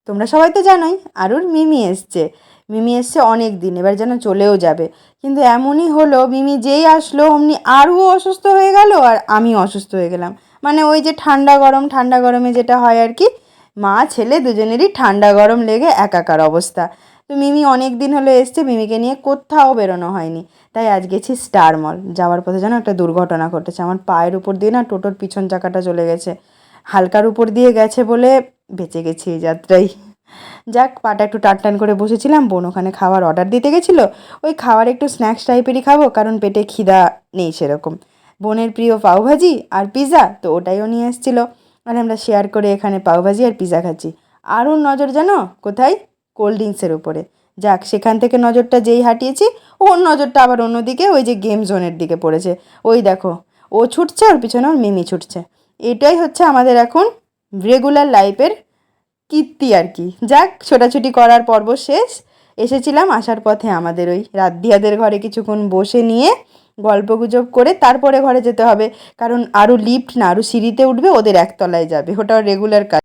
তোমরা সবাই তো জানোই আরুর মিমি এসছে। মিমি এসছে অনেক দিন, এবার যেন চলেও যাবে। কিন্তু এমনই হলো, মিমি যেই আসলো অমনি আরুও অসুস্থ হয়ে গেল আর আমিও অসুস্থ হয়ে গেলাম। মানে ওই যে ঠান্ডা গরম, ঠান্ডা গরমে যেটা হয় আর কি, মা ছেলে দুজনেরই ঠান্ডা গরম লেগে একাকার অবস্থা। তো মিমি অনেক দিন হলো এসছে, মিমিকে নিয়ে কোথাও বেরোনো হয়নি। তাই আজ গেছি স্টার মল। যাওয়ার পথে যেন একটা দুর্ঘটনা ঘটেছে, আমার পায়ের উপর দিয়ে না টোটোর পিছন চাকাটা চলে গেছে। হালকার উপর দিয়ে গেছে বলে বেঁচে গেছি এই যাত্রায়। যাক, পাটা একটু টান করে বসেছিলাম, বোন ওখানে খাওয়ার অর্ডার দিতে গেছিলো। ওই খাওয়ার একটু স্ন্যাক্স টাইপেরই খাবো, কারণ পেটে খিদা নেই সেরকম। বোনের প্রিয় পাওভাজি আর পিৎজা, তো ওটাইও নিয়ে এসেছিলো। আর আমরা শেয়ার করে এখানে পাওভাজি আর পিৎজা খাচ্ছি। আর ওর নজর জানো কোথায়? কোল্ড ড্রিঙ্কসের উপরে। যাক, সেখান থেকে নজরটা যেই হাঁটিয়েছি, ওর নজরটা আবার অন্যদিকে ওই যে গেম জোনের দিকে পড়েছে। ওই দেখো, ও ছুটছে, ওর পিছনে ওর মিমি ছুটছে। এটাই হচ্ছে আমাদের এখন রেগুলার লাইফের কীর্তি আর কি। যাক, ছোটাছুটি করার পর্ব শেষ। এসেছিলাম, আসার পথে আমাদের ওই রাতদিয়াদের ঘরে কিছুক্ষণ বসে নিয়ে গল্পগুজব করে তারপরে ঘরে যেতে হবে। কারণ আরও লিফট না, আরও সিঁড়িতে উঠবে, ওদের একতলায় যাবে, ওটা রেগুলার কাজ।